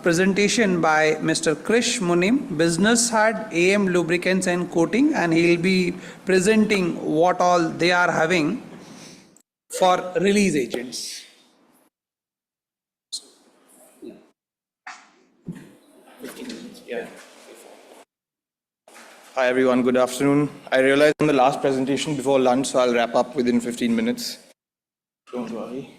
Presentation by Mr. KRISH MUNIM, Business Head, AM Lubricants and Coating, and he'll be presenting what all they are having for release agents. Yeah. Hi everyone, good afternoon. I realized on the last presentation before lunch, so I'll wrap up within 15 minutes. Don't worry.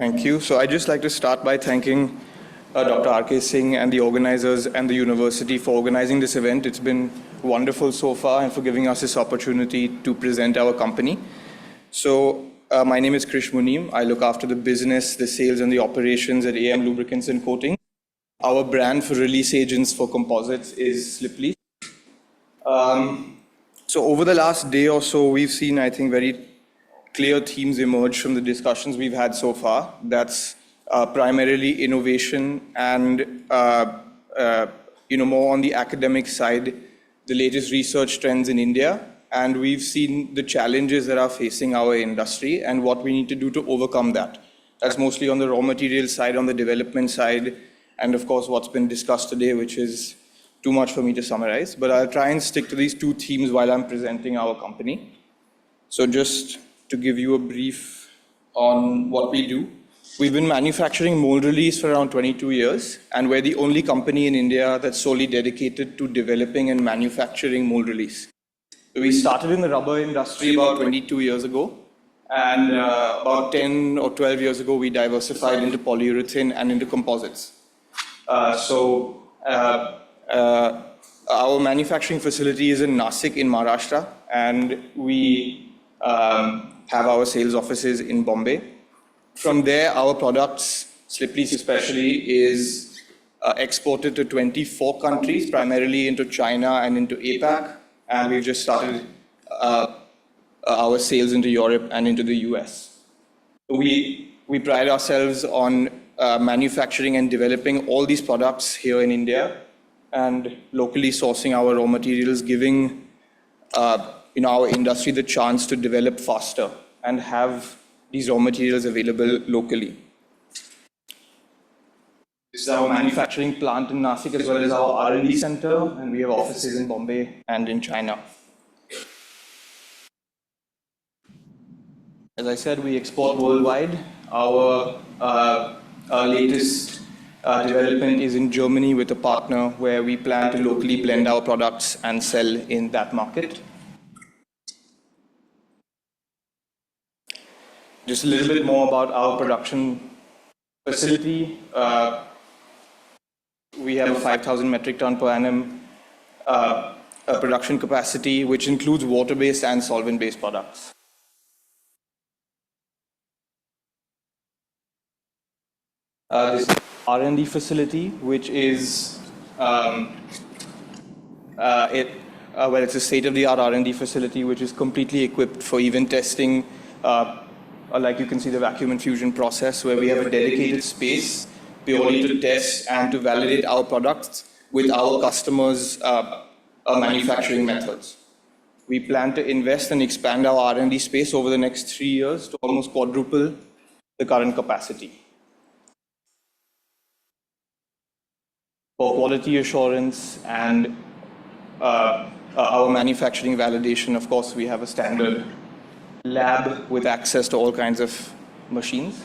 Thank you. So I'd just like to start by thanking Dr. R.K. Singh and the organizers and the university for organizing this event. It's been wonderful so far and for giving us this opportunity to present our company. So my name is KRISH MUNIM. I look after the business, the sales and the operations at AM Lubricants and Coating. Our brand for release agents for composites is Sliply. So over the last day or so, we've seen, I think, very clear themes emerge from the discussions we've had so far. That's primarily innovation and more on the academic side, the latest research trends in India, and we've seen the challenges that are facing our industry and what we need to do to overcome that. That's mostly on the raw material side, on the development side, and of course what's been discussed today, which is too much for me to summarize, but I'll try and stick to these two themes while I'm presenting our company. So just to give you a brief on what we do. We've been manufacturing mold release for around 22 years, and we're the only company in India that's solely dedicated to developing and manufacturing mold release. We started in the rubber industry about 22 years ago, and about 10 or 12 years ago, we diversified into polyurethane and into composites. Our manufacturing facility is in NASHIK in Maharashtra, and we have our sales offices in Bombay. From there, our products, Sliply especially, is exported to 24 countries, primarily into China and into APAC, and we've just started our sales into Europe and into the US. We pride ourselves on manufacturing and developing all these products here in India and locally sourcing our raw materials, giving our industry the chance to develop faster and have these raw materials available locally. This is our manufacturing plant in Nashik as well as our R&D center, and we have offices in Bombay and in China. As I said, we export worldwide. Our latest development is in Germany with a partner where we plan to locally blend our products and sell in that market. Just a little bit more about our production facility. We have a 5,000 metric ton per annum production capacity, which includes water-based and solvent-based products. This R&D facility, which is it's a state-of-the-art R&D facility, which is completely equipped for even testing. Like you can see the vacuum infusion process, where we have a dedicated space purely to test and to validate our products with our customers' manufacturing methods. We plan to invest and expand our R&D space over the next 3 years to almost quadruple the current capacity. For quality assurance and our manufacturing validation, of course, we have a standard lab with access to all kinds of machines.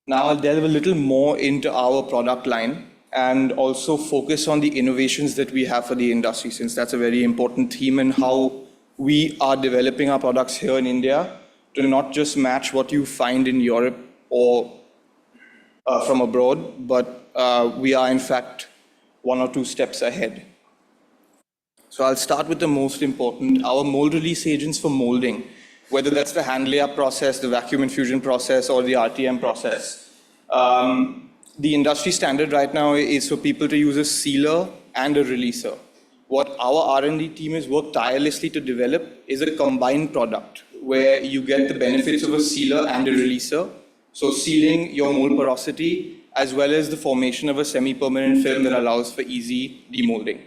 Now I'll delve a little more into our product line and also focus on the innovations that we have for the industry, since that's a very important theme, and how we are developing our products here in India to not just match what you find in Europe or from abroad, but we are in fact 1 or 2 steps ahead. So I'll start with the most important, our mold release agents for molding, whether that's the hand layup process, the vacuum infusion process, or the RTM process. The industry standard right now is for people to use a sealer and a releaser. What our R&D team has worked tirelessly to develop is a combined product where you get the benefits of a sealer and a releaser. So sealing your mold porosity as well as the formation of a semi-permanent film that allows for easy demolding.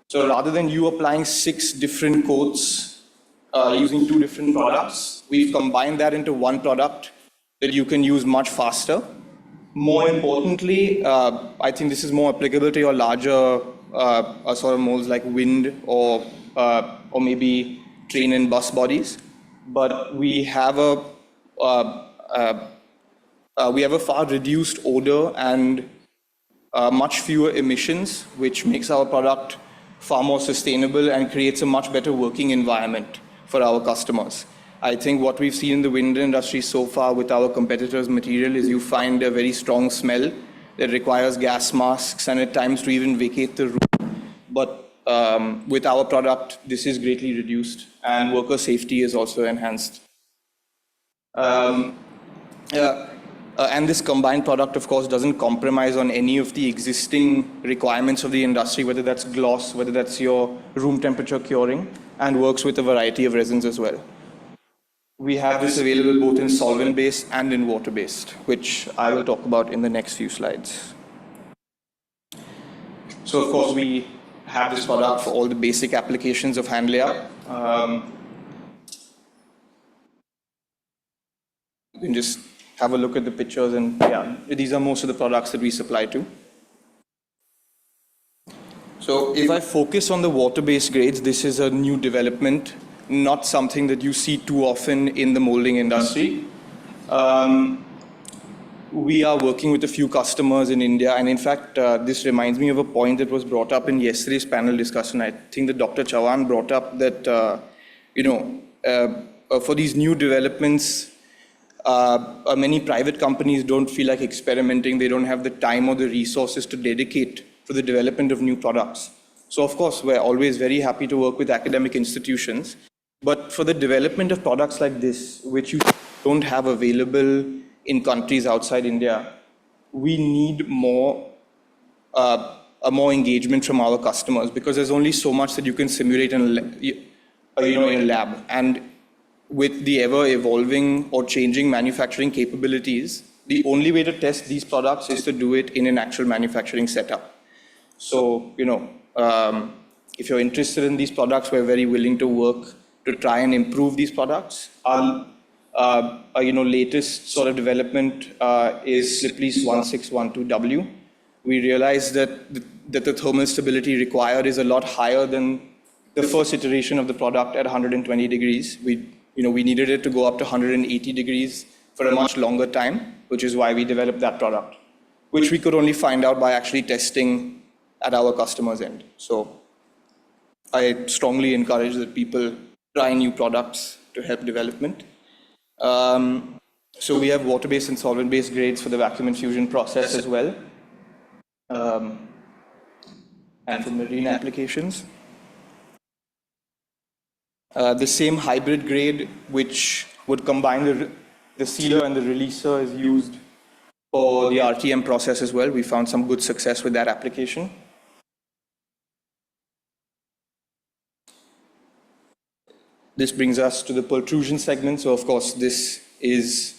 So rather than you applying 6 different coats using 2 different products, we've combined that into one product that you can use much faster. More importantly, I think this is more applicable to your larger sort of molds like wind or maybe train and bus bodies. But we have a far reduced odor and much fewer emissions, which makes our product far more sustainable and creates a much better working environment for our customers. I think what we've seen in the wind industry so far with our competitors' material is you find a very strong smell that requires gas masks and at times to even vacate the room. But with our product, this is greatly reduced and worker safety is also enhanced. And this combined product, of course, doesn't compromise on any of the existing requirements of the industry, whether that's gloss, whether that's your room temperature curing, and works with a variety of resins as well. We have this available both in solvent-based and in water-based, which I will talk about in the next few slides. So, of course, we have this product for all the basic applications of hand layup. You can just have a look at the pictures and yeah, these are most of the products that we supply to. So if I focus on the water-based grades, this is a new development, not something that you see too often in the molding industry. We are working with a few customers in India, and in fact, this reminds me of a point that was brought up in yesterday's panel discussion. I think that Dr. Chauhan brought up that, for these new developments, many private companies don't feel like experimenting. They don't have the time or the resources to dedicate to the development of new products. So of course, we're always very happy to work with academic institutions. But for the development of products like this, which you don't have available in countries outside India, we need more engagement from our customers because there's only so much that you can simulate in a lab. And with the ever-evolving or changing manufacturing capabilities, the only way to test these products is to do it in an actual manufacturing setup. So, if you're interested in these products, we're very willing to work to try and improve these products. Our latest sort of development is Slipley's 1612W. We realized that the thermal stability required is a lot higher than the first iteration of the product at 120 degrees. We needed it to go up to 180 degrees for a much longer time, which is why we developed that product, which we could only find out by actually testing at our customer's end. So I strongly encourage that people try new products to help development. So we have water-based and solvent-based grades for the vacuum infusion process as well, and for marine applications. The same hybrid grade, which would combine the sealer and the releaser, is used for the RTM process as well. We found some good success with that application. This brings us to the pultrusion segment. So of course, this is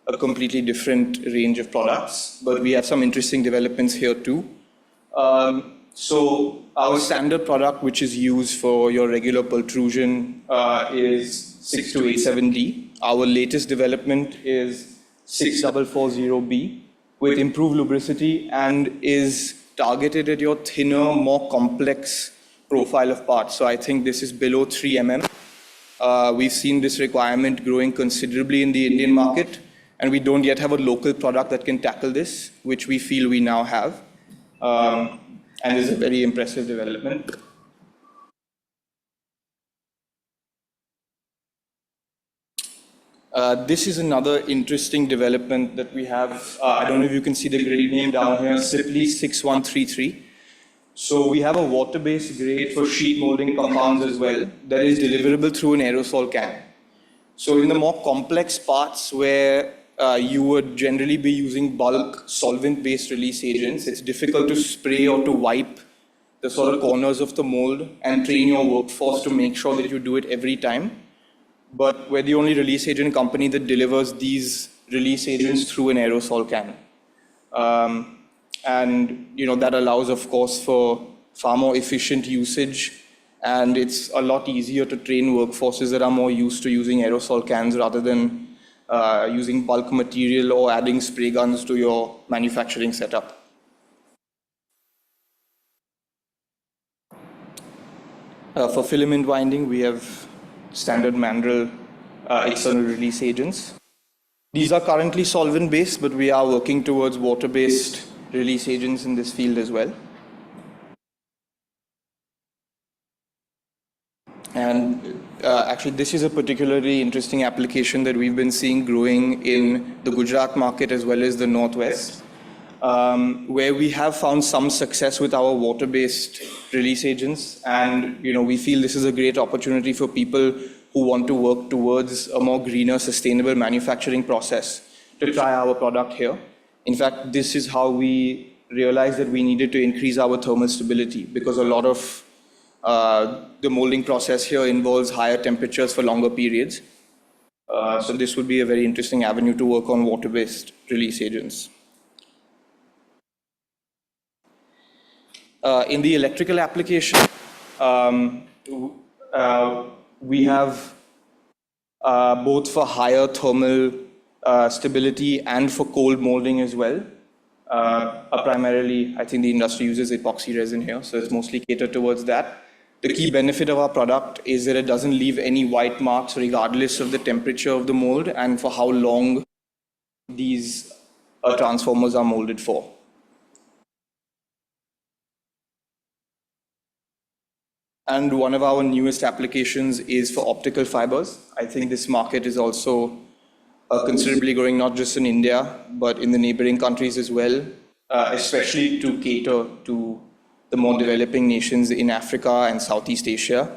a completely different range of products, but we have some interesting developments here too. So our standard product, which is used for your regular pultrusion, is 6287D. Our latest development is 6440B with improved lubricity and is targeted at your thinner, more complex profile of parts. So I think this is below 3 mm. We've seen this requirement growing considerably in the Indian market, and we don't yet have a local product that can tackle this, which we feel we now have. And is a very impressive development. This is another interesting development that we have. I don't know if you can see the grade name down here, Sipley 6133. So we have a water-based grade for sheet molding compounds as well that is deliverable through an aerosol can. So in the more complex parts where you would generally be using bulk solvent-based release agents, it's difficult to spray or to wipe the sort of corners of the mold and train your workforce to make sure that you do it every time. But we're the only release agent company that delivers these release agents through an aerosol can. And that allows, of course, for far more efficient usage, and it's a lot easier to train workforces that are more used to using aerosol cans rather than using bulk material or adding spray guns to your manufacturing setup. For filament winding, we have standard Mandrel external release agents. These are currently solvent-based, but we are working towards water-based release agents in this field as well. And actually, this is a particularly interesting application that we've been seeing growing in the Gujarat market as well as the Northwest, where we have found some success with our water-based release agents. And we feel this is a great opportunity for people who want to work towards a more greener, sustainable manufacturing process to try our product here. In fact, this is how we realized that we needed to increase our thermal stability, because a lot of the molding process here involves higher temperatures for longer periods. So this would be a very interesting avenue to work on water-based release agents. In the electrical application, we have both for higher thermal stability and for cold molding as well. Primarily, I think the industry uses epoxy resin here, so it's mostly catered towards that. The key benefit of our product is that it doesn't leave any white marks regardless of the temperature of the mold and for how long these transformers are molded for. And one of our newest applications is for optical fibers. I think this market is also considerably growing, not just in India, but in the neighboring countries as well, especially to cater to the more developing nations in Africa and Southeast Asia.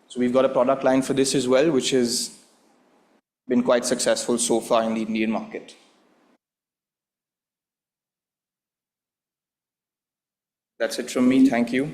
So we've got a product line for this as well, which has been quite successful so far in the Indian market. That's it from me. Thank you.